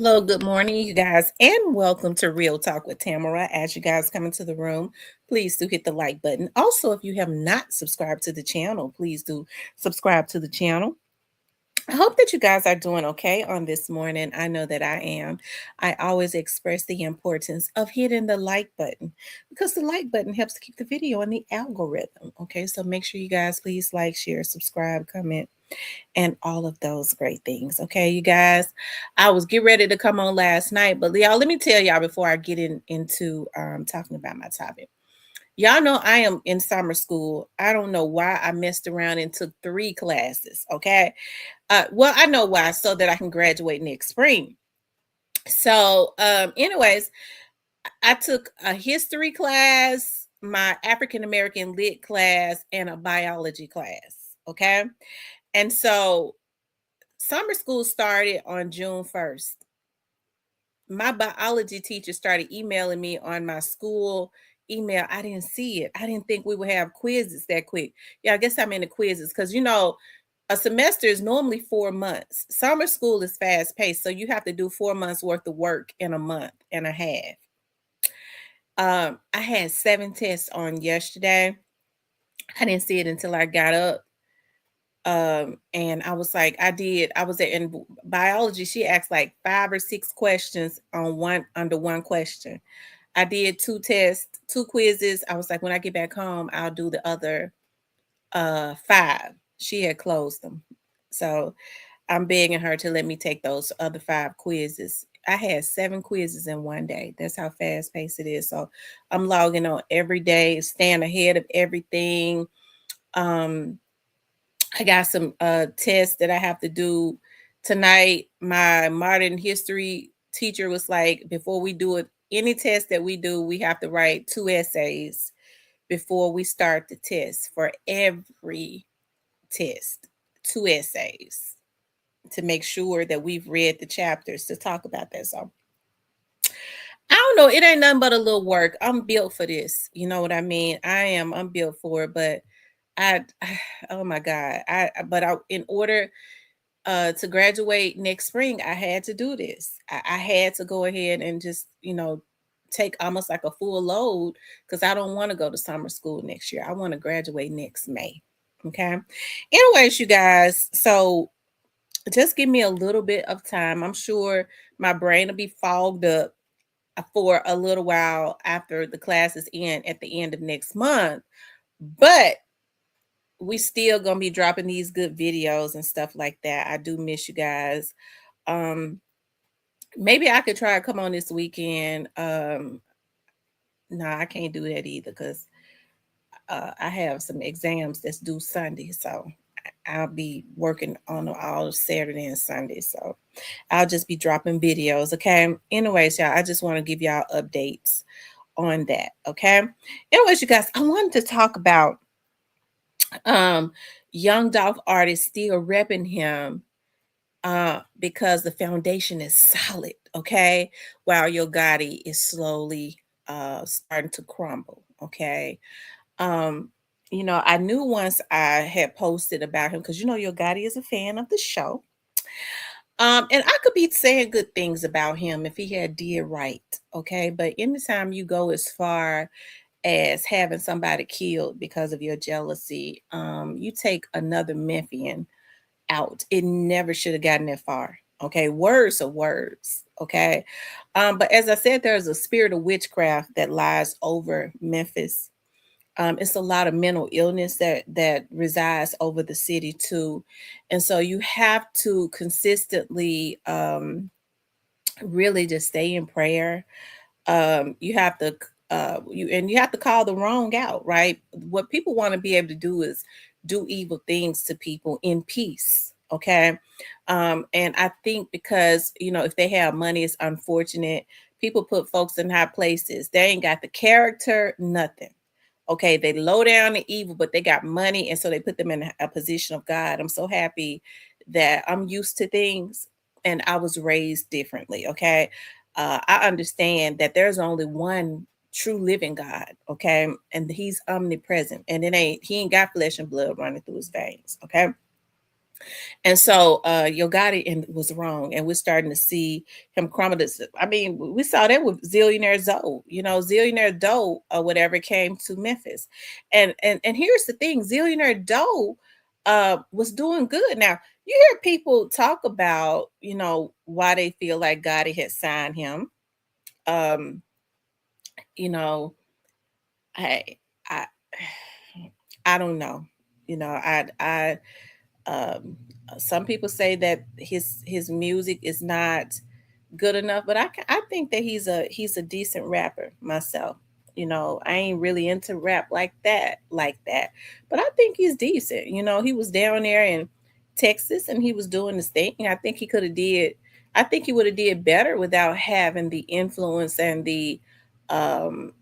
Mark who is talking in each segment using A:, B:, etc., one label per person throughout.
A: Hello, good morning, you guys, and welcome to Real Talk with Tamara. As you guys come into the room, please do hit the like button. Also, if you have not subscribed to the channel, please do subscribe to the channel. I hope that you guys are doing okay on this morning. I know that I am. I always express the importance of hitting the like button because the like button helps to keep the video in the algorithm. Okay, so make sure you guys please like, share, subscribe, comment, and all of those great things. Okay, you guys, I was getting ready to come on last night, but y'all, let me tell y'all before I get into talking about my topic. Y'all know I am in summer school. I don't know why I messed around and took 3 classes. Okay, well, I know why, so that I can graduate next spring. So, anyways, I took a history class, my African American lit class, and a biology class. Okay, and so summer school started on June 1st. My biology teacher started emailing me on my school email. I didn't see it. I didn't think we would have quizzes that quick. Yeah, I guess I'm in the quizzes because a semester is normally 4 months. Summer school is fast paced, so you have to do 4 months worth of work in a month and a half. I had 7 tests on yesterday. I didn't see it until I got up. And I was like, I was there in biology. She asked like 5 or 6 questions on under one question. I did 2 tests, 2 quizzes. I was like, when I get back home, I'll do the other 5. She had closed them. So I'm begging her to let me take those other 5 quizzes. I had 7 quizzes in one day. That's how fast paced it is. So I'm logging on every day, staying ahead of everything. Um, I got some tests that I have to do tonight. My modern history teacher was like, before we do it, any test that we do, we have to write 2 essays before we start the test for every test. 2 essays to make sure that we've read the chapters to talk about that. So I don't know. It ain't nothing but a little work. I'm built for this. You know what I mean? I'm built for it, but I oh my God. In order to graduate next spring, I had to do this. I had to go ahead and just, take almost like a full load because I don't want to go to summer school next year. I want to graduate next May. Okay. Anyways, you guys, so just give me a little bit of time. I'm sure my brain will be fogged up for a little while after the classes end at the end of next month. But we still gonna be dropping these good videos and stuff like that. I do miss you guys. Um, maybe I could try to come on this weekend. No, I can't do that either because I have some exams that's due Sunday, so I'll be working on all Saturday and Sunday. So I'll just be dropping videos. Okay. Anyways, y'all, I just want to give y'all updates on that. Okay. Anyways, you guys, I wanted to talk about um young Dolph artist still repping him because the foundation is solid, okay, while YOGOTTI is slowly starting to crumble. Okay. um I knew once I had posted about him because YOGOTTI is a fan of the show. And I could be saying good things about him if he had did right. Okay, but anytime you go as far as having somebody killed because of your jealousy, you take another Memphian out. It never should have gotten that far. Okay, words are words. Okay, but as I said, there's a spirit of witchcraft that lies over Memphis. It's a lot of mental illness that resides over the city too, and so you have to consistently really just stay in prayer. You have to you have to call the wrong out, right? What people want to be able to do is do evil things to people in peace. Okay. And I think because if they have money, it's unfortunate. People put folks in high places. They ain't got the character, nothing. Okay, they low down and evil, but they got money, and so they put them in a position of God. I'm so happy that I'm used to things and I was raised differently. Okay, I understand that there's only one true living God, okay, and He's omnipresent, and he ain't got flesh and blood running through His veins. Okay, And so Yogati was wrong, and we're starting to see him crumble this. I mean, we saw that with Zillionaire Zoe, Zillionaire Doe or whatever came to Memphis. And here's the thing, Zillionaire Doe was doing good. Now, you hear people talk about, why they feel like Gotti had signed him. Um, you know, I I I don't know. I um some people say that his music is not good enough, but I think that he's a decent rapper myself. I ain't really into rap like that, but I think he's decent. He was down there in Texas and he was doing this thing. I think he would have did better without having the influence and the um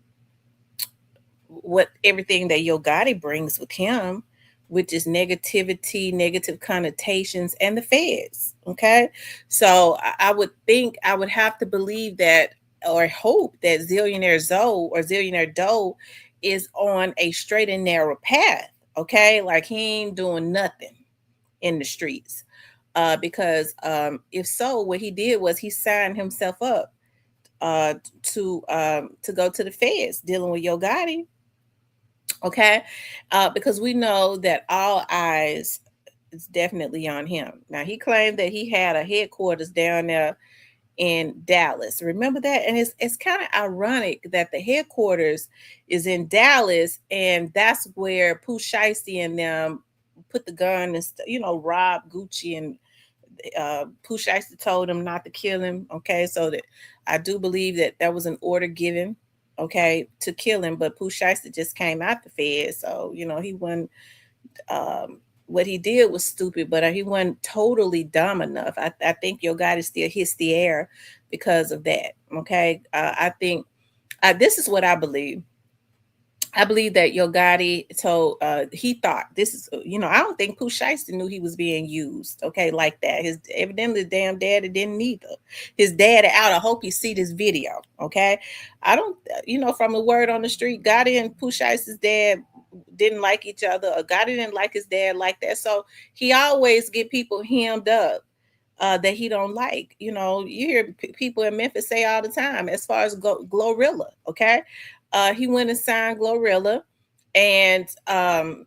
A: what everything that Yo Gotti brings with him, which is negativity, negative connotations, and the feds. Okay. So I would think I would have to believe that or hope that Zillionaire Zoe or Zillionaire Doe is on a straight and narrow path. Okay. Like he ain't doing nothing in the streets. Because if so, what he did was he signed himself up uh, to go to the feds dealing with Yo Gotti. Okay. Because we know that all eyes is definitely on him. Now, he claimed that he had a headquarters down there in Dallas. Remember that? And it's kind of ironic that the headquarters is in Dallas, and that's where Pooh Shiesty and them put the gun and rob Gucci, and Pooh Shiesty told him not to kill him. Okay, so that I do believe that that was an order given, okay, to kill him, but Pooh Shiesty just came out the Fed, so he wasn't. What he did was stupid, but he wasn't totally dumb enough. I think Yo Gotti still hits the air because of that. Okay, I think this is what I believe. I believe that Yo Gotti told he thought this is I don't think Pooh Shiesty knew he was being used, okay, like that. His evidently the damn daddy didn't either. His daddy out. I hope you see this video, okay. I don't from the word on the street, Gotti and Pooh Shiesty's dad didn't like each other, or Gotti didn't like his dad like that. So he always get people hemmed up that he don't like. You hear people in Memphis say all the time, as far as Glorilla, okay? He went and signed Glorilla, and Gotti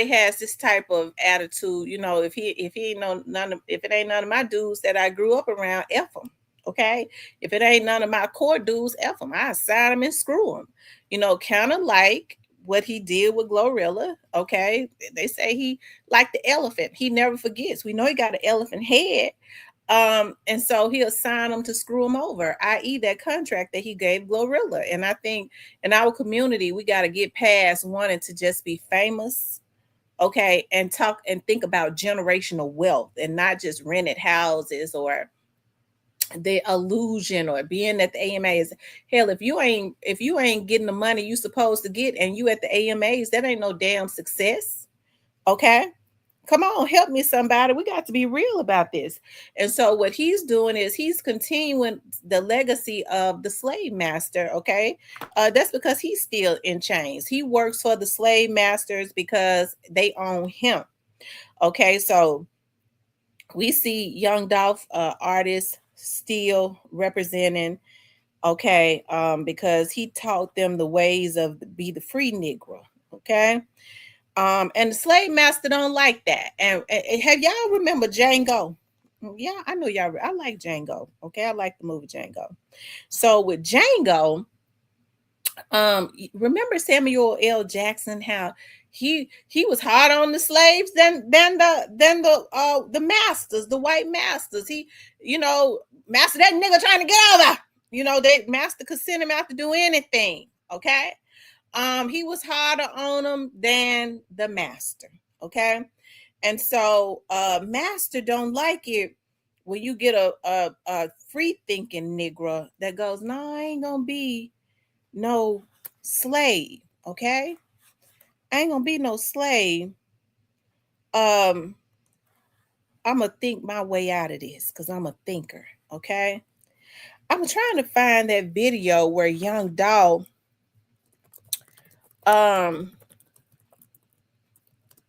A: has this type of attitude. If he ain't if it ain't none of my dudes that I grew up around, f them. Okay, if it ain't none of my core dudes, f them. I sign them and screw them. Kind of like what he did with Glorilla. Okay, they say he like the elephant. He never forgets. We know he got an elephant head. And so he'll sign them to screw him over, i.e., that contract that he gave Glorilla. And I think in our community, we got to get past wanting to just be famous, okay, and talk and think about generational wealth and not just rented houses or the illusion or being at the AMAs. Hell, if you ain't getting the money you supposed to get and you at the AMAs, that ain't no damn success. Okay. Come on, help me, somebody. We got to be real about this. And so, what he's doing is he's continuing the legacy of the slave master. Okay. That's because he's still in chains. He works for the slave masters because they own him. Okay. So, we see Young Dolph artists still representing, okay, because he taught them the ways of be the free Negro. Okay. And the slave master don't like that. And have y'all remember Django? Yeah, I know y'all. I like Django. Okay, I like the movie Django. So with Django, remember Samuel L. Jackson? How he was hard on the slaves than the masters, the white masters. He, master that nigga trying to get over. That master could send him out to do anything. Okay. He was harder on them than the master. Okay. And so master don't like it when you get a free thinking Negro that goes, no, I ain't gonna be no slave. Okay. I ain't gonna be no slave. Um, I'm gonna think my way out of this because I'm a thinker. Okay. I'm trying to find that video where young dog um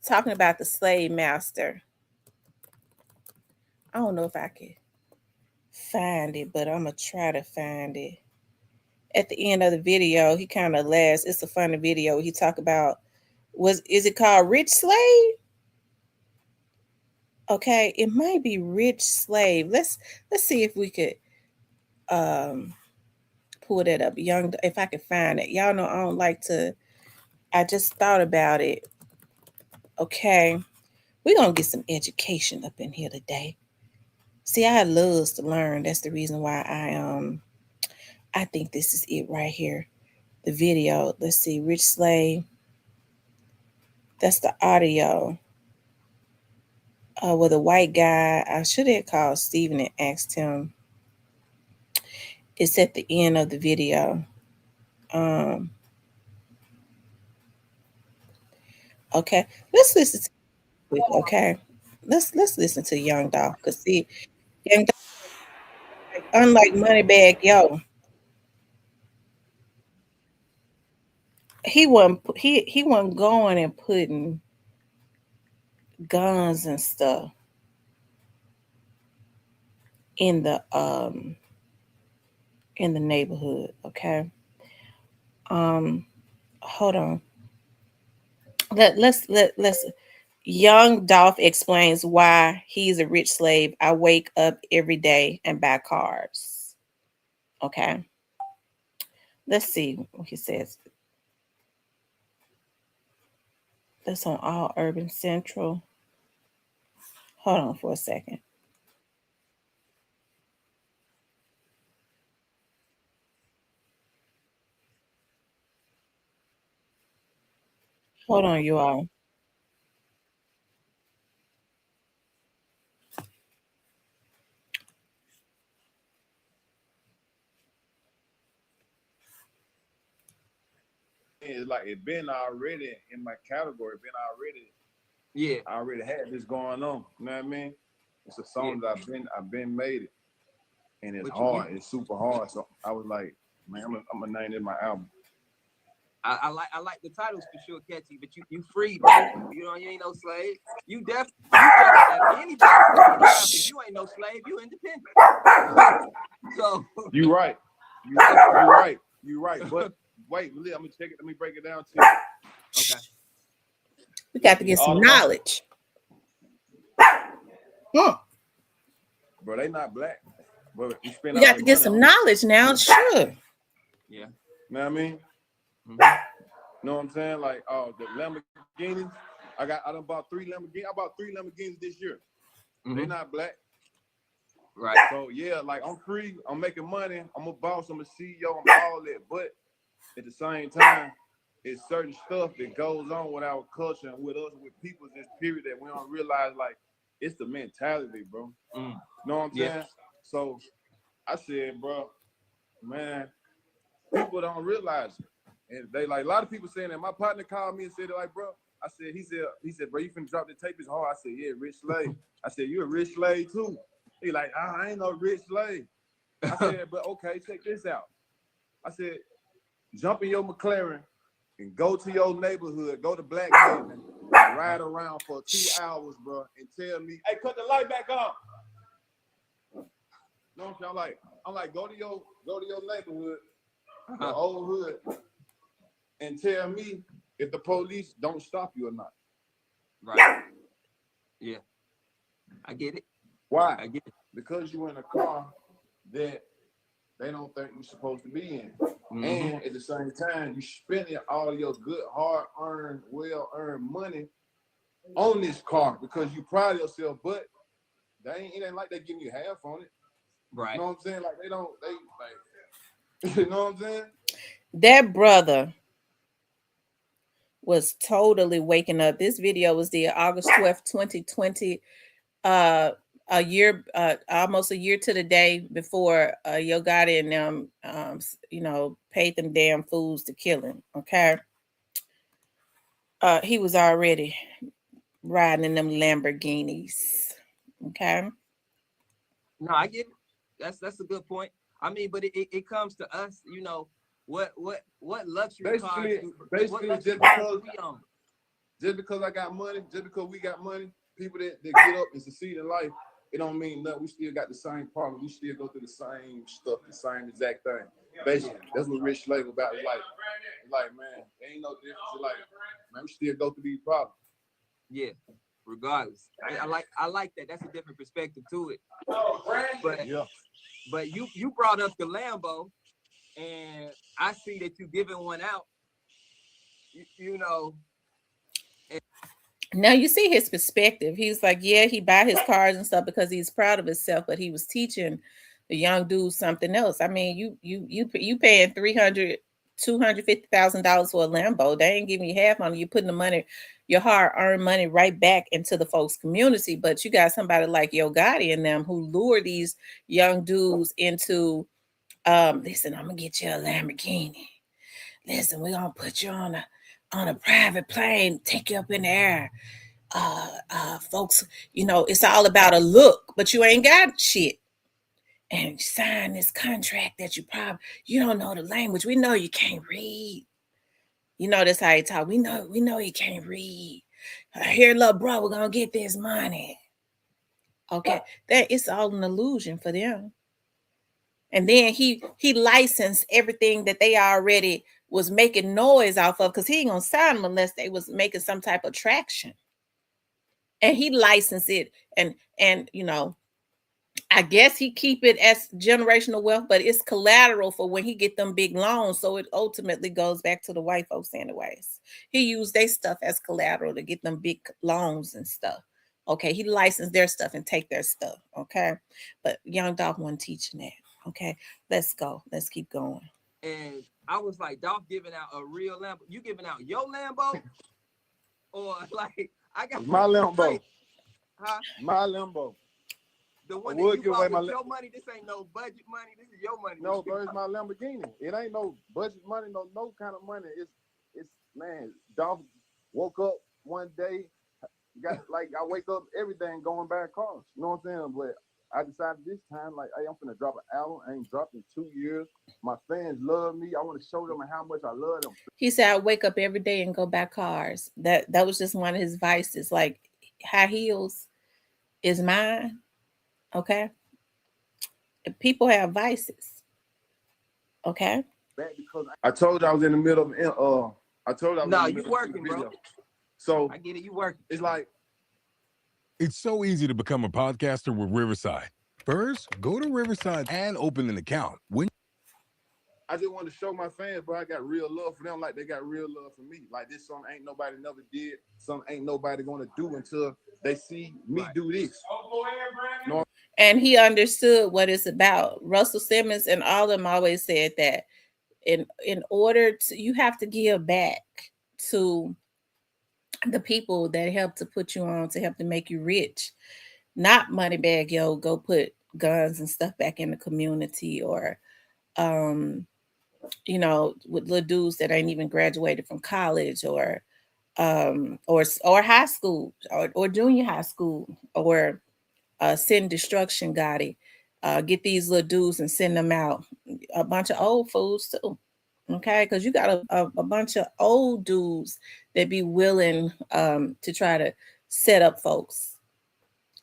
A: talking about the slave master. I don't know if I can find it, but I'm gonna try to find it. At the end of the video, he kind of laughs. It's a funny video. He talk about is it called Rich Slave? Okay, it might be Rich Slave. Let's see if we could um pull that up. Young, if I can find it. Y'all know I don't like to. I just thought about it. Okay, we're gonna get some education up in here today. See, I loves to learn. That's the reason why I think this is it right here. The video. Let's see, Rich Slave. That's the audio. With a white guy. I should have called Steven and asked him. It's at the end of the video. Okay, let's listen to it. Okay, let's listen to Young Dolph. Cause see, Young Dolph, like, unlike Moneybag Yo, he wasn't going and putting guns and stuff in the neighborhood. Okay, um, hold on. Let's. Young Dolph explains why he's a rich slave. I wake up every day and buy cars. Okay. Let's see what he says. That's on All Urban Central. Hold on for a second. Hold on, you all.
B: It's like it been already in my category, been already. Yeah, I already had this going on. You know what I mean? It's a song that I've been made it, and it's hard. It's super hard. So I was like, man, I'm gonna name it my album. I like the titles for sure, catchy. But you free, bro. You know, you ain't no slave. You definitely anybody. You ain't no slave. You independent. So you right. You right. You right. But wait, I'm gonna check it. Let me break it down to you. Okay.
A: We got to get some knowledge.
B: Bro, they not black. But
A: we got to get some knowledge now. Sure.
B: Yeah. Know what I mean? Mm-hmm. Know what I'm saying? Like, the Lamborghinis. I done bought 3 Lamborghinis. I bought 3 Lamborghinis this year. Mm-hmm. They not black. Right. So yeah, like I'm free. I'm making money. I'm a boss. I'm a CEO. I'm all that. But at the same time, it's certain stuff that goes on with our culture and with us, with people in this period that we don't realize. Like, it's the mentality, bro. Mm. Know what I'm saying? So I said, bro, man, people don't realize it. And they like a lot of people saying that. My partner called me and said, like, bro, he said, bro, you finna drop the tape, it's hard. I said, yeah, rich slave. I said, you a rich slave too. He like, I ain't no rich slave. I said, but okay, check this out. I said, jump in your McLaren and go to your neighborhood, go to Black Haven, and ride around for 2 hours, bro, and tell me, hey, cut the light back on. You know what I'm saying? I'm like, go to your neighborhood, the old hood, and tell me if the police don't stop you or not. Right. Yeah. I get it. Why? I get it. Because you're in a car that they don't think you're supposed to be in. Mm-hmm. And at the same time, you're spending all your good, hard-earned, well-earned money on this car because you pride yourself, but it ain't like they giving you half on it. Right. You know what I'm saying? Like, you know what I'm saying?
A: That brother was totally waking up. This video was the August 12th, 2020. A year, almost a year to the day before YOGOTTI and them, paid them damn fools to kill him. Okay. He was already riding in them Lamborghinis. Okay.
C: No, I get it. That's a good point. I mean, but it comes to us, what luxury cars
B: just because I got money, just because we got money, people that get up and succeed in life, it don't mean nothing. We still got the same problem. We still go through the same stuff, the same exact thing. Basically, that's what Rich Slave about. It's like, man, there ain't no difference. It's like, man, we still go through these problems.
C: Yeah, regardless. I like that. That's a different perspective to it. But you brought up the Lambo, and I see that you giving one out. You know.
A: Now you see his perspective. He's like, yeah, he buy his cars and stuff because he's proud of himself, but he was teaching the young dude something else. I mean, you paying $250,000 for a Lambo. They ain't giving you half money. You're putting the money, your hard-earned money, right back into the folks' community. But you got somebody like YOGOTTI and them who lure these young dudes into, listen, I'm gonna get you a Lamborghini. Listen, we're gonna put you on a private plane, take you up in the air. Folks, it's all about a look, but you ain't got shit. And sign this contract that you don't know the language. We know you can't read. That's how he talk. We know you can't read. Here, little bro, we're gonna get this money. Okay, that it's all an illusion for them. And then he licensed everything that they already was making noise off of, because he ain't gonna sign them unless they was making some type of traction. And he licensed it, and I guess he keep it as generational wealth, but it's collateral for when he get them big loans. So it ultimately goes back to the white folks anyways. He used their stuff as collateral to get them big loans and stuff. Okay, he licensed their stuff and take their stuff. Okay, but Young Dolph wasn't teaching that. Okay, let's go. Let's keep going.
C: And I was like, Dolph giving out a real Lambo. You giving out your Lambo? Or like, I got
B: my Lambo.
C: Huh?
B: My Lambo.
C: The one that you bought with your money. This ain't no budget money. This is your money.
B: No, bro, it's my Lamborghini. It ain't no budget money, no kind of money. It's man, Dolph woke up one day, I wake up every day and going back cars. You know what I'm saying? But I decided this time, like, hey, I'm finna drop an album. I ain't dropped in 2 years. My fans love me. I want to show them how much I love them.
A: He said, I wake up every day and go buy cars. That was just one of his vices. Like, high heels is mine. Okay. People have vices. Okay.
B: Because I told you I was in the middle of I told you I was
C: no,
B: in the
C: you working, bro.
B: So
C: I get it, you working.
B: It's like,
D: it's so easy to become a podcaster with Riverside. First, go to Riverside and open an account.
B: I just want to show my fans, bro, I got real love for them like they got real love for me. Like, this song ain't nobody never did. Something ain't nobody gonna do until they see me do this.
A: No. And he understood what it's about. Russell Simmons and all of them always said that in order to, you have to give back to the people that help to put you on, to help to make you rich. Not Moneybag Yo, go put guns and stuff back in the community, or with little dudes that ain't even graduated from college, or high school, or junior high school, or send destruction, Gotti. Get these little dudes and send them out. A bunch of old fools too. Okay, because you got a bunch of old dudes that be willing to try to set up folks.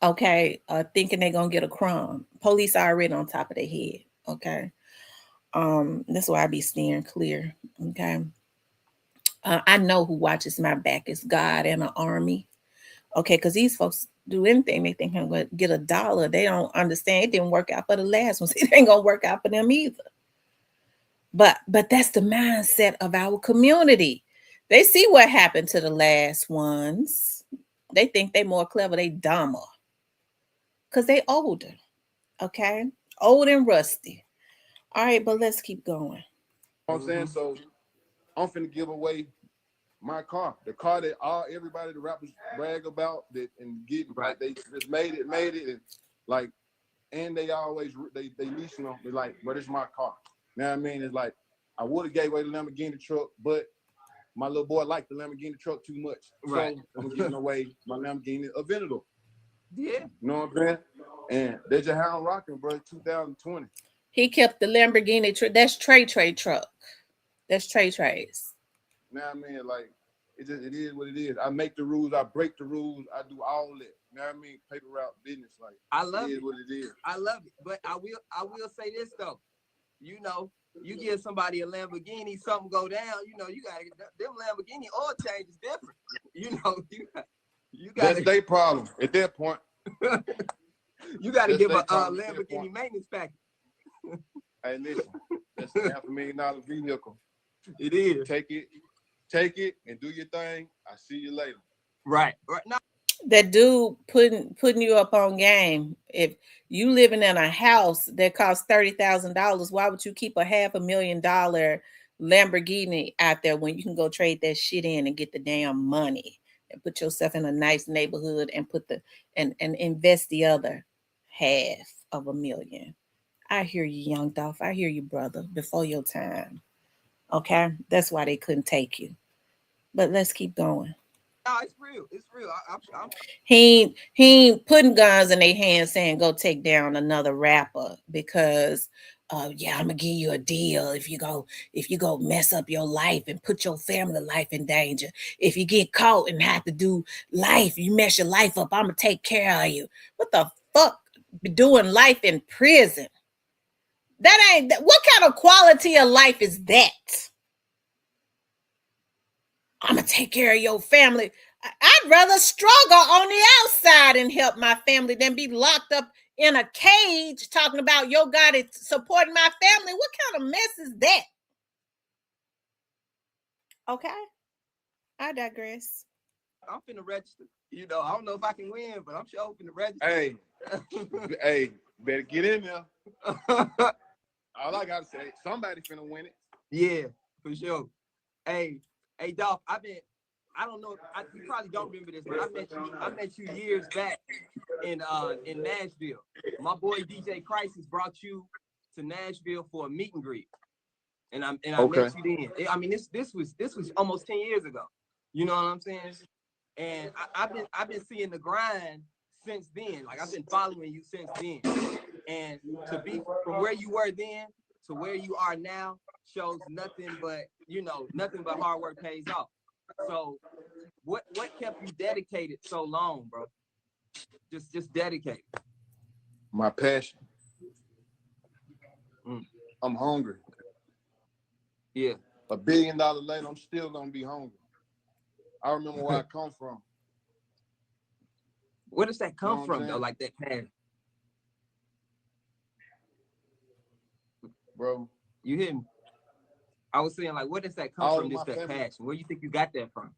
A: Okay, thinking they're gonna get a crumb. Police are already on top of their head. Okay. That's why I be steering clear. Okay. I know who watches my back is God and an army. Okay, because these folks do anything they think I'm gonna get $1. They don't understand it didn't work out for the last ones. It ain't gonna work out for them either. But that's the mindset of our community. They see what happened to the last ones. They think they more clever, they dumber. Because they older. Okay? Old and rusty. All right, but let's keep going.
B: You know what I'm saying? So I'm finna give away my car. The car that everybody, the rappers brag about that and get right. Like, they just made it and like, and they always they leasing them. They're like, but it's my car. You know what I mean? It's like, I would have gave away the Lamborghini truck, but my little boy liked the Lamborghini truck too much. Right. So I'm giving away my Lamborghini Aventador. Yeah. You know what I'm saying? And they just had on rocking, bro, 2020.
A: He kept the Lamborghini truck. That's Trey truck. That's Trey's.
B: Now, I mean, like, it is what it is. I make the rules, I break the rules, I do all that. You know what I mean? Paper route business. Like,
C: I love
B: it
C: it.
B: is what it is.
C: I love it. But I will say this though. You know, you give somebody a Lamborghini, something go down, you know, you gotta get them Lamborghini oil change is different. You know, you gotta
B: That's their problem at that point.
C: you gotta give a
B: problem
C: Lamborghini maintenance package.
B: Hey, listen, that's a $500,000 vehicle.
C: It is.
B: Take it, and do your thing. I see you later.
C: Right now.
A: That dude putting you up on game. If you living in a house that costs $30,000, why would you keep a $500,000 Lamborghini out there when you can go trade that shit in and get the damn money and put yourself in a nice neighborhood and put the and invest the other $500,000? I hear you, young Dolph. I hear you, brother. Before your time. Okay, that's why they couldn't take you. But let's keep going.
C: No, it's real. It's real. I'm
A: He ain't putting guns in their hands saying go take down another rapper because yeah, I'm gonna give you a deal if you go mess up your life and put your family life in danger. If you get caught and have to do life, you mess your life up, I'm gonna take care of you. What the fuck? Doing life in prison? That ain't what kind of quality of life is that? I'm gonna take care of your family. I'd rather struggle on the outside and help my family than be locked up in a cage talking about your God is supporting my family. What kind of mess is that? Okay, I digress.
C: finna register. You know, I don't know if I can win, but I'm sure I'm finna register.
B: Hey, hey, better get in there. All I gotta say, somebody finna win it.
C: Yeah, for sure. Hey, Dolph, I don't know, you probably don't remember this, but I met you years back in Nashville. My boy DJ Crisis brought you to Nashville for a meet and greet, and I met you then. I mean, this was almost 10 years ago. You know what I'm saying? And I've been seeing the grind since then. Like I've been following you since then, and to be from where you were then to where you are now shows nothing but hard work pays off. So what kept you dedicated so long, bro? Just dedicated.
B: My passion. I'm hungry.
C: Yeah.
B: $1 billion later, I'm still gonna be hungry. I remember where I come from.
C: Where does that come from though? Like that passion?
B: Bro.
C: You hear me? I was saying, like, where does that come from? That passion? Where you think you got that from?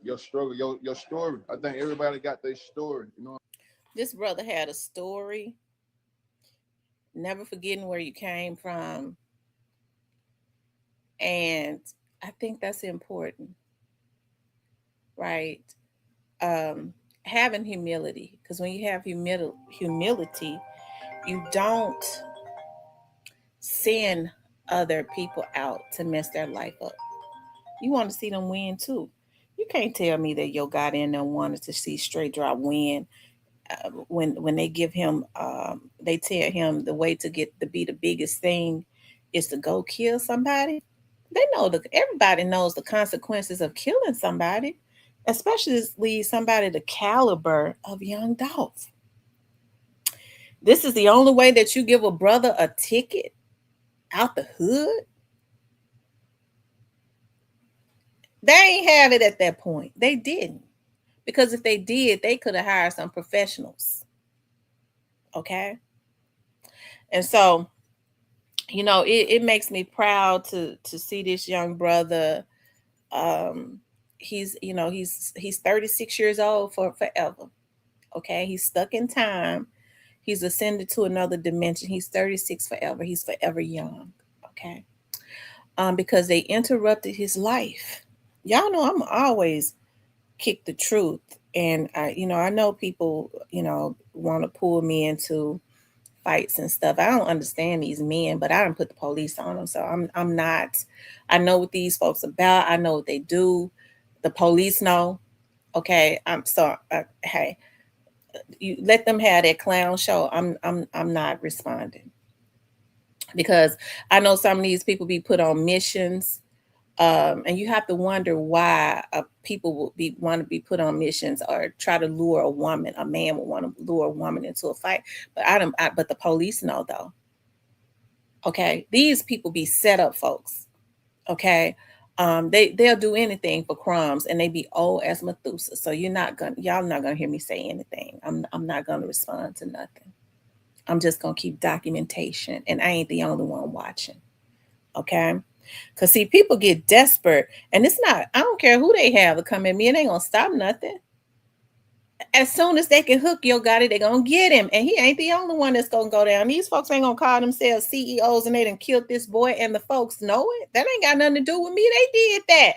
B: Your struggle, your story. I think everybody got their story. You know.
A: This brother had a story. Never forgetting where you came from, and I think that's important, right? Having humility, because when you have humility, you don't send other people out to mess their life up. You want to see them win too. You can't tell me that your God in them wanted to see Straight Drop win. When they give him, they tell him the way to get to be the biggest thing is to go kill somebody. They know everybody knows the consequences of killing somebody, especially somebody the caliber of Young Dolph. This is the only way that you give a brother a ticket out the hood. They ain't have it at that point. They didn't. Because if they did, they could have hired some professionals. Okay. And so, it makes me proud to see this young brother. He's 36 years old for forever. Okay. He's stuck in time. He's ascended to another dimension. He's 36 forever. He's forever young. Okay. Because they interrupted his life. Y'all know I'm always kick the truth. And I know people, want to pull me into fights and stuff. I don't understand these men, but I don't put the police on them. So I'm not. I know what these folks about. I know what they do. The police know. Okay, I'm sorry. Hey, you let them have that clown show. I'm not responding because I know some of these people be put on missions And you have to wonder why people will be want to be put on missions or try to lure a woman. A man will want to lure a woman into a fight. But but the police know though. Okay, these people be set up, folks. Okay, they'll do anything for crumbs, and they be old as Methuselah. So y'all not gonna hear me say anything. I'm not gonna respond to nothing. I'm just gonna keep documentation, and I ain't the only one watching. Okay. Because see, people get desperate, and it's not, I don't care who they have to come at me, it ain't gonna stop nothing. As soon as they can hook YOGOTTI, they gonna get him. And he ain't the only one that's gonna go down. These folks ain't gonna call themselves CEOs and they done killed this boy, and the folks know it. That ain't got nothing to do with me. They did that.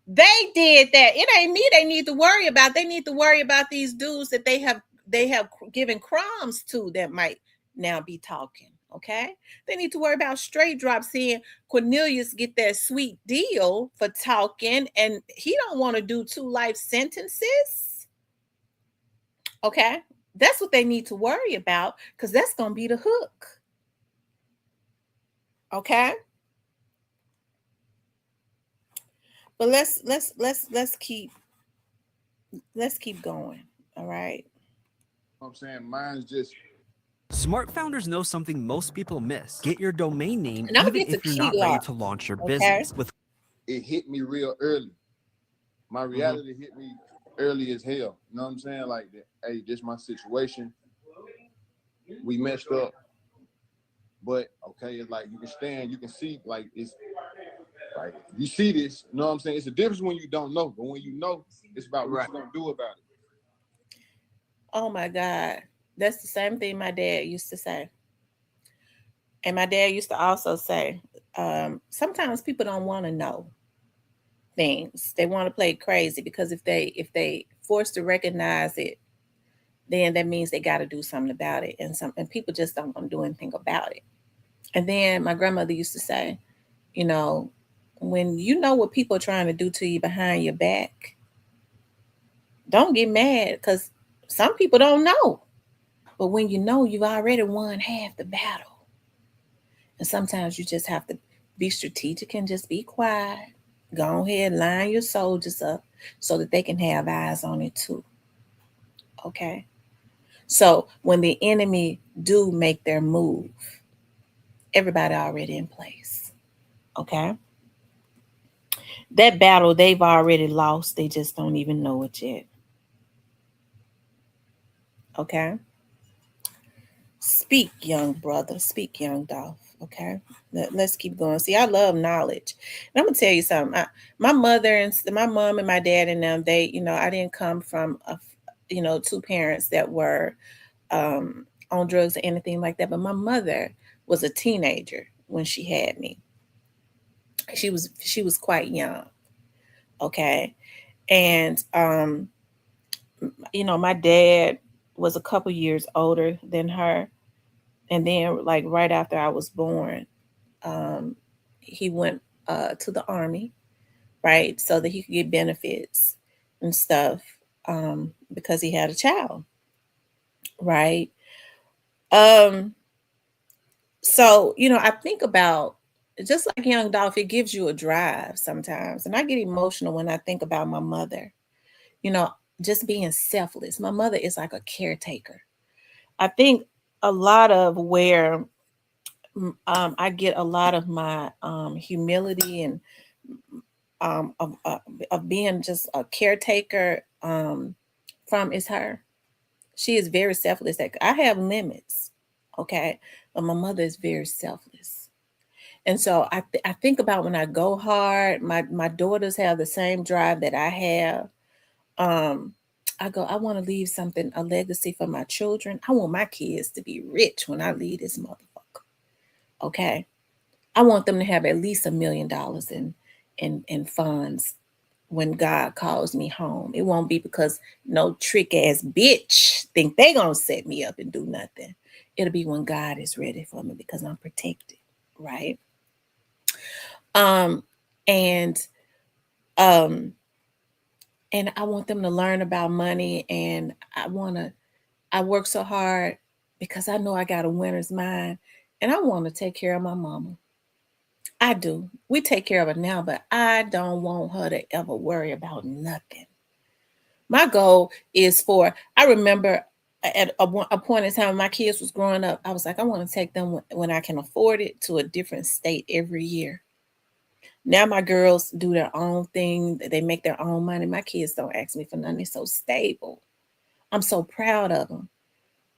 A: They did that. It ain't me they need to worry about. They need to worry about these dudes that they have given crumbs to that might now be talking. Okay. They need to worry about straight drop, seeing Cornelius get that sweet deal for talking, and he don't want to do 2 life sentences. Okay. That's what they need to worry about, because that's gonna be the hook. Okay. But let's keep going. All right.
B: I'm saying mine's just
E: Smart founders know something most people miss. Get your domain name
A: And I'm
E: even
A: get the
E: if you're
A: key
E: not ready
A: lock.
E: to launch your
A: Okay.
E: business. With
B: it hit me real early. My reality hit me early as hell. You know what I'm saying? Like, hey, this my situation. We messed up. But okay, it's like you can stand, you can see, like it's like you see this, you know what I'm saying? It's a difference when you don't know, but when you know, it's about what you're gonna do about it.
A: Oh my God. That's the same thing my dad used to say. And my dad used to also say, sometimes people don't want to know things. They want to play crazy, because if they forced to recognize it, then that means they got to do something about it. And people just don't want to do anything about it. And then my grandmother used to say, you know, when you know what people are trying to do to you behind your back, don't get mad, because some people don't know. But when you know, you've already won half the battle. And sometimes you just have to be strategic and just be quiet. Go ahead, line your soldiers up so that they can have eyes on it too. Okay. So when the enemy do make their move, everybody already in place. Okay. That battle they've already lost. They just don't even know it yet. Okay. Speak, young brother. Speak, young Dolph. Okay. Let's keep going. See, I love knowledge. And I'm gonna tell you something. My mother and my mom and my dad and them, they, I didn't come from two parents that were on drugs or anything like that. But my mother was a teenager when she had me. She was quite young. Okay. And my dad was a couple years older than her. And then, like, right after I was born, um, he went to the army, right, so that he could get benefits and stuff, because he had a child, right. Um, so I think about, just like young Dolph, it gives you a drive sometimes, and I get emotional when I think about my mother. You know, just being selfless. My mother is like a caretaker. I think a lot of where I get a lot of my humility and of being just a caretaker from is her. She is very selfless. Like, I have limits, okay, but my mother is very selfless. And so I think about when I go hard. My daughters have the same drive that I have. Um, I go, I want to leave something, a legacy for my children. I want my kids to be rich when I leave this motherfucker. Okay. I want them to have at least $1 million in funds when God calls me home. It won't be because no trick ass bitch think they gonna set me up and do nothing. It'll be when God is ready for me, because I'm protected, right? Um, and um, and I want them to learn about money, and I work so hard because I know I got a winner's mind, and I want to take care of my mama. I do. We take care of her now, but I don't want her to ever worry about nothing. My goal is for, I remember at a point in time when my kids was growing up, I was like, I want to take them when I can afford it to a different state every year. Now my girls do their own thing. They make their own money. My kids don't ask me for nothing. They're so stable. I'm so proud of them.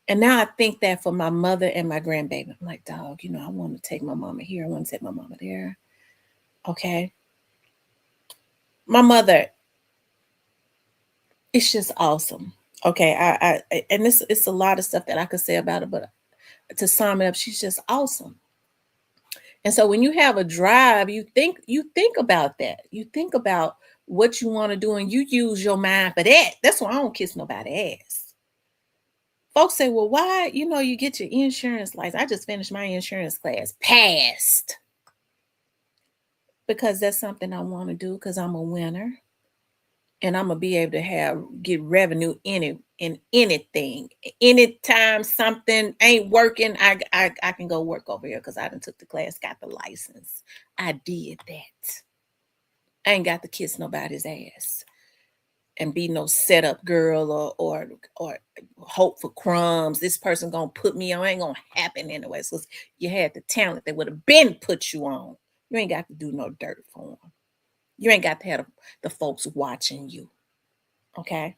A: And now I think that for my mother and my grandbaby, I'm like, dog, I want to take my mama here. I want to take my mama there. Okay. My mother, it's just awesome. Okay. And it's a lot of stuff that I could say about it, but to sum it up, she's just awesome. And so when you have a drive, you think about that. You think about what you want to do and you use your mind for that. That's why I don't kiss nobody ass. Folks say, well, why, you get your insurance license. I just finished my insurance class. Passed. Because that's something I want to do because I'm a winner. And I'm gonna be able to get revenue in anything. Anytime something ain't working, I can go work over here because I done took the class, got the license. I did that. I ain't got to kiss nobody's ass and be no setup girl or hope for crumbs. This person gonna put me on. Ain't gonna happen anyway. So you had the talent that would have been put you on. You ain't got to do no dirt for them. You ain't got to have the folks watching you. Okay.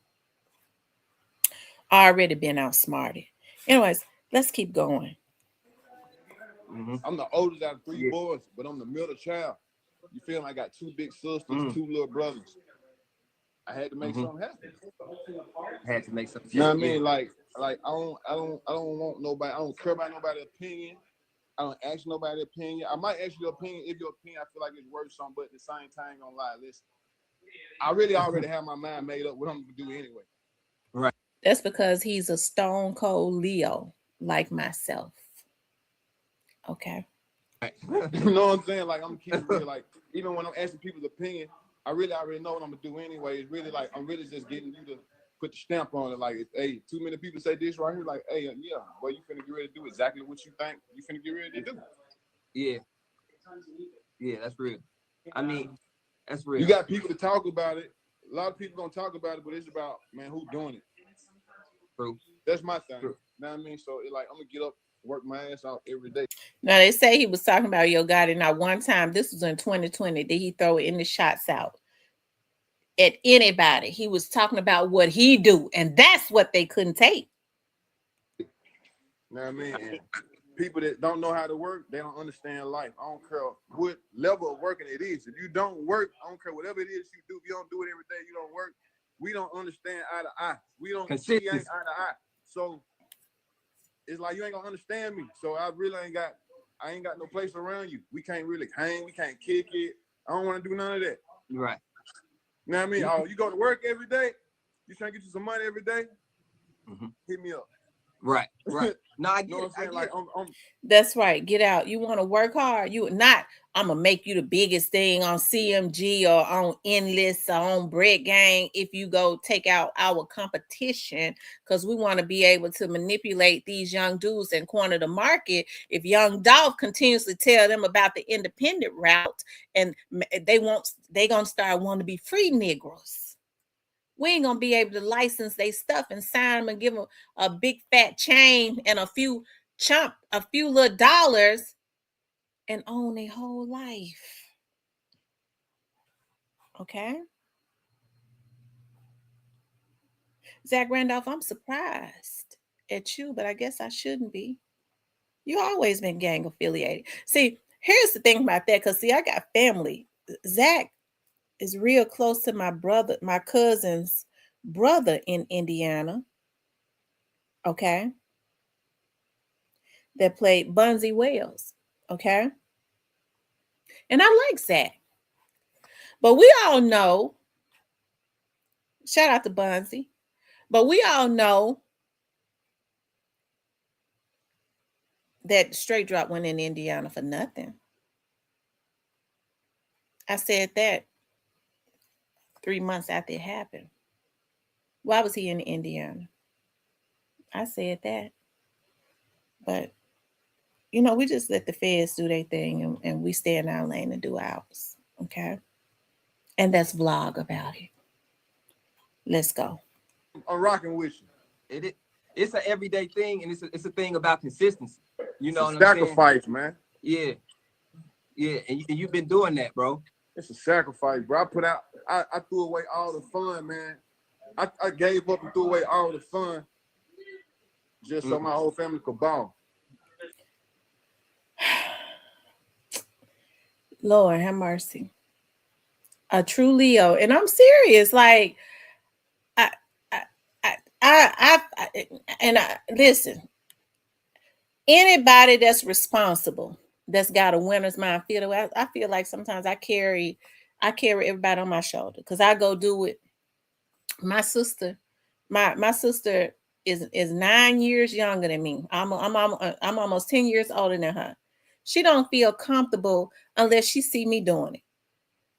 A: Already been outsmarted. Anyways, let's keep going.
B: I'm the oldest out of three boys, but I'm the middle child. You feel me? I got two big sisters, two little brothers. I had to make something happen.
C: Had to make something.
B: You know what I mean? Like I don't want nobody. I don't care about nobody's opinion. I don't ask nobody's opinion. I might ask your opinion if your opinion I feel like it's worth something, but at the same time, I ain't gonna lie. Listen, I really already have my mind made up what I'm gonna do anyway.
C: Right.
A: That's because he's a stone cold Leo, like myself. Okay.
B: You know what I'm saying? Like I'm keeping real. Like even when I'm asking people's opinion, I really already know what I'm gonna do anyway. It's really like I'm really just getting you to put the stamp on it. Like, hey, too many people say this right here. Like, hey, yeah, boy, you finna get ready to do exactly what you think you finna get ready to do.
C: Yeah. Yeah, that's real. I mean, that's real.
B: You got people to talk about it. A lot of people gonna talk about it, but it's about, man, who doing it.
C: True.
B: That's my thing.
C: True.
B: You know what I mean? So it like I'm gonna get up, work my ass out every day.
A: Now they say he was talking about YOGOTTI. Now one time, this was in 2020, did he throw any shots out at anybody? He was talking about what he do, and that's what they couldn't take.
B: You know what I mean? And people that don't know how to work, they don't understand life. I don't care what level of working it is. If you don't work, I don't care whatever it is you do. If you don't do it every day, you don't work. We don't understand eye to eye. We don't see eye to eye. So it's like you ain't gonna understand me. So I ain't got no place around you. We can't really hang. We can't kick it. I don't want to do none of that.
C: Right.
B: You know what I mean? Oh, you go to work every day? You trying to get you some money every day? Hit me up.
C: Right. No, I get
B: you know what I'm saying? Like,
A: that's right. Get out. You want to work hard? You not. I'm gonna make you the biggest thing on CMG or on Endless or on Bread Gang if you go take out our competition, because we want to be able to manipulate these young dudes and corner the market. If Young Dolph continuously tell them about the independent route, and they gonna start wanting to be free Negroes. We ain't gonna be able to license their stuff and sign them and give them a big fat chain and a few little dollars and own their whole life. Okay. Zach Randolph, I'm surprised at you, but I guess I shouldn't be. You always been gang affiliated. See, here's the thing about that, because I got family. Zach is real close to my cousin's brother in Indiana. Okay. That played Bunzy Wells. Okay. And I like Zach. But we all know, shout out to Bunzy, but we all know that Straight Drop went in Indiana for nothing. I said that 3 months after it happened. Why was he in Indiana? I said that. But we just let the feds do their thing, and we stay in our lane and do ours. Okay. And that's vlog about it. Let's go.
B: I'm rocking with you.
C: It's an everyday thing, and it's a thing about consistency. You know
B: it's
C: what I'm
B: sacrifice,
C: saying?
B: man.
C: Yeah. And you've been doing that, bro.
B: It's a sacrifice, bro. I threw away all the fun, man. I gave up and threw away all the fun just so my whole family could ball.
A: Lord have mercy. A true Leo, and I'm serious. Like, listen. Anybody that's responsible, that's got a winner's mind, I feel like sometimes I carry everybody on my shoulder because I go do it. My sister is 9 years younger than me. I'm almost 10 years older than her. She don't feel comfortable unless she see me doing it.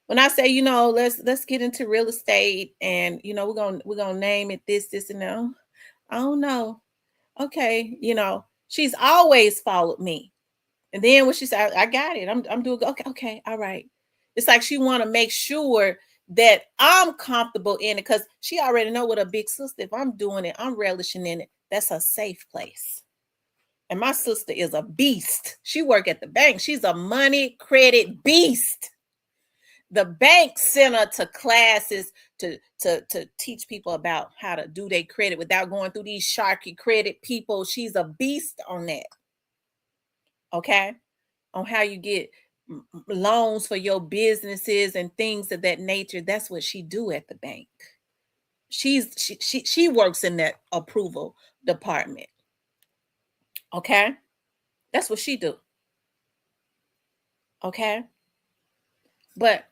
A: When I say, let's get into real estate, and we're gonna name it this and that. I don't know. Okay, she's always followed me. And then when she said, I got it, I'm doing okay, all right. It's like she want to make sure that I'm comfortable in it, because she already know what a big sister, if I'm doing it, I'm relishing in it. That's a safe place. And my sister is a beast. She work at the bank. She's a money credit beast. The bank sent her to classes to teach people about how to do their credit without going through these sharky credit people. She's a beast on that. Okay? On how you get loans for your businesses and things of that nature. That's what she do at the bank. She works in that approval department. Okay? That's what she do. Okay? But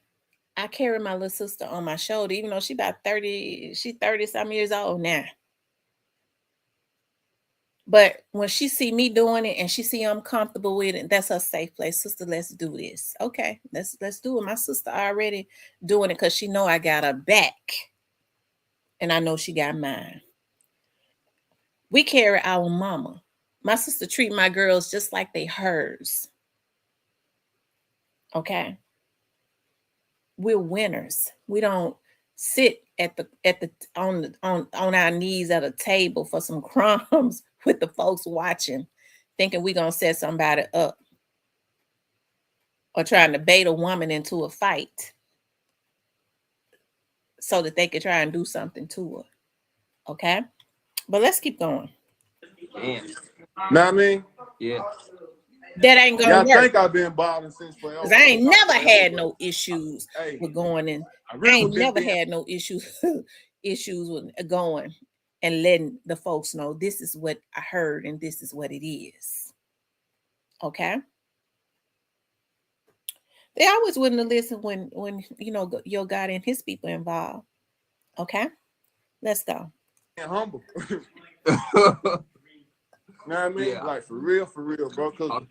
A: I carry my little sister on my shoulder, even though she's 30 some years old now. But when she see me doing it and she see I'm comfortable with it, that's her safe place. Sister, let's do this. Okay, let's do it. My sister already doing it because she know I got her back. And I know she got mine. We carry our mama. My sister treat my girls just like they hers. Okay. We're winners. We don't sit on our knees at a table for some crumbs with the folks watching, thinking we're gonna set somebody up, or trying to bait a woman into a fight so that they could try and do something to her. Okay, but let's keep going.
C: Damn.
B: Know what I mean?
C: Yeah.
A: That ain't gonna work.
B: I think I've been balling since forever.
A: Because I ain't never had no issues with going in. I ain't never had no issues with going and letting the folks know this is what I heard and this is what it is. Okay? They always wouldn't listen when your God and his people involved. Okay? Let's go.
B: And humble. You know what I mean?
C: Yeah.
B: Like for real, bro. Because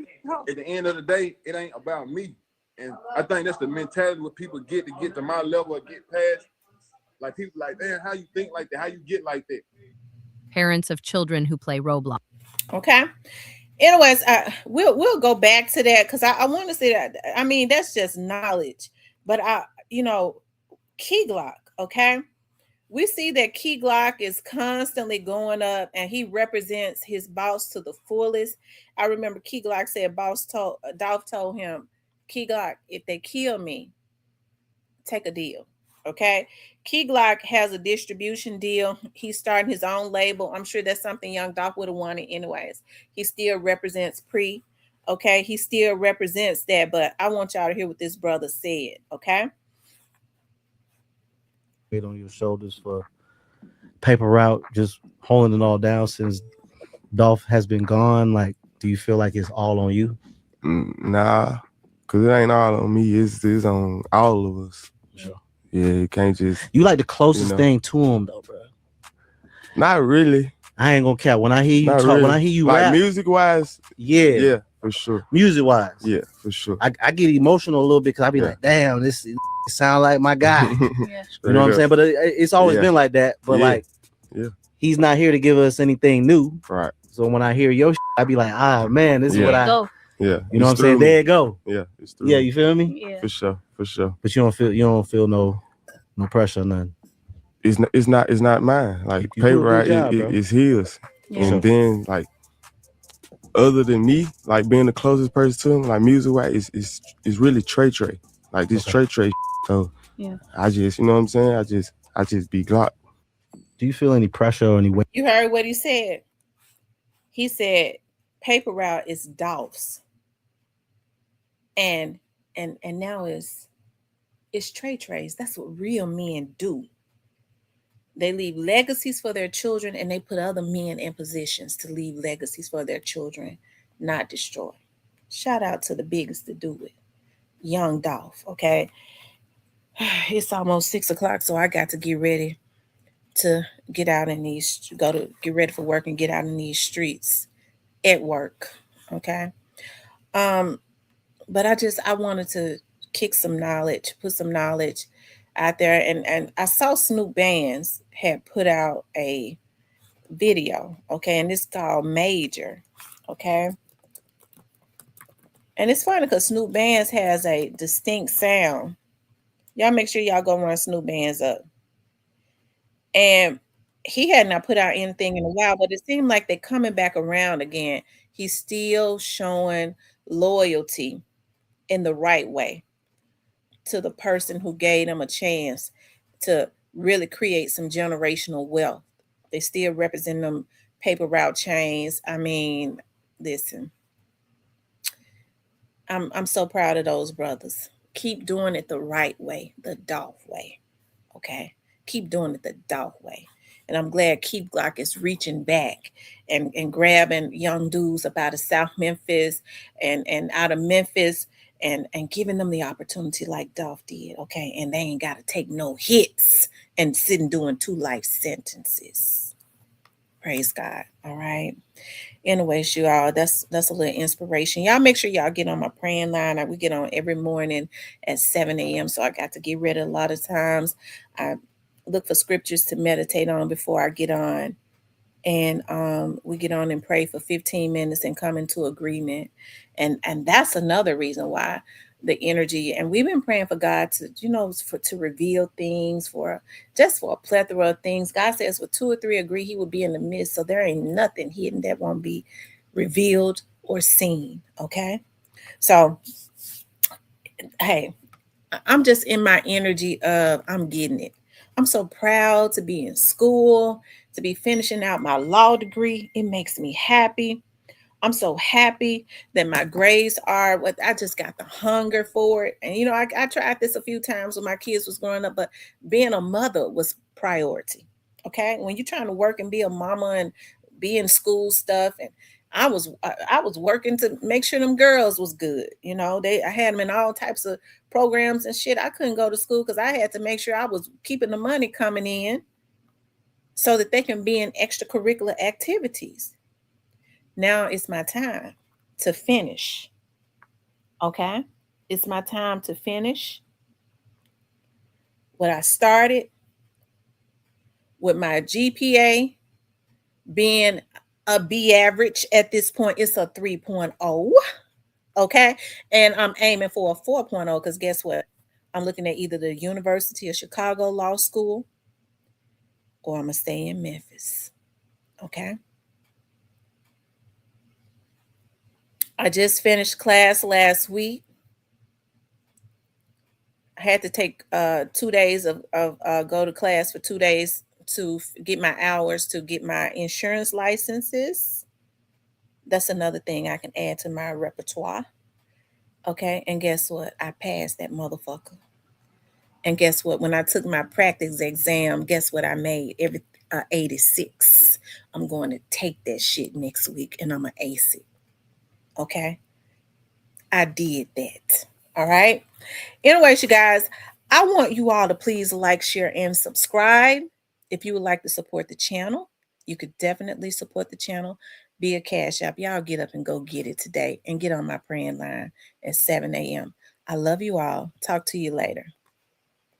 B: at the end of the day, it ain't about me. And I think that's the mentality what people get to my level or get past. Like people like, man, how you think like that? How you get like that?
F: Parents of children who play Roblox.
A: Okay. Anyways, we'll go back to that because I want to say that. I mean, that's just knowledge. But Key Glock, okay? We see that Key Glock is constantly going up, and he represents his boss to the fullest. I remember Key Glock said Dolph told him, Key Glock, if they kill me, take a deal. Okay. Key Glock has a distribution deal. He's starting his own label. I'm sure that's something young Dolph would have wanted anyways. He still represents Pre. Okay. He still represents that, but I want y'all to hear what this brother said. Okay.
G: Weight on your shoulders for paper route, just holding it all down since Dolph has been gone. Like, do you feel like it's all on you?
H: Nah, cause it ain't all on me. It's on all of us.
G: Sure.
H: Yeah, you can't just.
G: You like the closest thing to him though, bro.
H: Not really.
G: I ain't gonna care. When I hear you talk,
H: really.
G: When I hear you
H: like
G: rap,
H: music wise,
G: yeah,
H: for sure.
G: Music wise,
H: yeah, for sure.
G: I get emotional a little bit because I be like, damn, this sound like my guy.
A: Yeah.
G: You know what I'm saying? But it's always been like that. But like, he's not here to give us anything new.
H: Right.
G: So when I hear your shit, I be like, man, this is what
H: Yeah.
G: You know what I'm saying? There you go.
H: Yeah, it's through.
G: Yeah, you feel me?
A: Yeah.
H: For sure.
G: But you don't feel no pressure or nothing.
H: It's not mine. Like
G: You do a
H: paper
G: good
H: route
G: job, bro.
H: is his.
A: Yeah.
H: And then like other than me, like being the closest person to him, like music wise is really Trey. Like this Trey. So
A: Yeah.
H: I just, you know what I'm saying? I just be Glock.
G: Do you feel any pressure or any weight?
A: You heard what he said. He said paper route is Dolph's. And now it's Trey's. That's what real men do. They leave legacies for their children, and they put other men in positions to leave legacies for their children, not destroy. Shout out to the biggest to do it, young Dolph. Okay, it's almost 6 o'clock, so I got to get ready to get out in these, get ready for work and get out in these streets at work. Okay, but I wanted to kick some knowledge, put some knowledge out there, and I saw Snoop Bands had put out a video, okay, and it's called Major, okay. And it's funny because Snoop Bands has a distinct sound. Y'all make sure y'all go run Snoop Bands up. And he had not put out anything in a while, but it seemed like they're coming back around again. He's still showing loyalty in the right way to the person who gave them a chance to really create some generational wealth. They still represent them paper route chains. I mean, listen, I'm so proud of those brothers. Keep doing it the right way, the Dolph way. Okay. Keep doing it the Dolph way. And I'm glad Keith Glock is reaching back and grabbing young dudes up out of South Memphis and out of Memphis and giving them the opportunity like Dolph did. Okay. And they ain't got to take no hits and sit and doing 2 life sentences. Praise God. All right. Anyways, you all, that's a little inspiration. Y'all make sure y'all get on my praying line. We get on every morning at 7 a.m. So I got to get ready a lot of times. I look for scriptures to meditate on before I get on. And we get on and pray for 15 minutes and come into agreement. And that's another reason why the energy, and we've been praying for God to, to reveal things, for a plethora of things. God says, "For 2 or 3 agree, He will be in the midst." So there ain't nothing hidden that won't be revealed or seen. Okay, so hey, I'm just in my energy of I'm getting it. I'm so proud to be in school, to be finishing out my law degree. It makes me happy. I'm so happy that my grades are what I just got the hunger for it. And I tried this a few times when my kids was growing up, but being a mother was priority. Okay. When you're trying to work and be a mama and be in school stuff, and I was working to make sure them girls was good. I had them in all types of programs and shit. I couldn't go to school because I had to make sure I was keeping the money coming in so that they can be in extracurricular activities. Now it's my time to finish. Okay? It's my time to finish what I started, with my GPA being a B average at this point. It's a 3.0. Okay? And I'm aiming for a 4.0 because guess what? I'm looking at either the University of Chicago Law School or I'm going to stay in Memphis. Okay? I just finished class last week. I had to take 2 days of go to class for 2 days to get my hours to get my insurance licenses. That's another thing I can add to my repertoire. Okay, and guess what? I passed that motherfucker. And guess what? When I took my practice exam, guess what I made? 86. I'm going to take that shit next week and I'm gonna ace it. Okay, I did that. All right. Anyways, you guys, I want you all to please like, share, and subscribe. If you would like to support the channel, you could definitely support the channel via Cash App. Y'all get up and go get it today and get on my praying line at 7 a.m. I love you all. Talk to you later.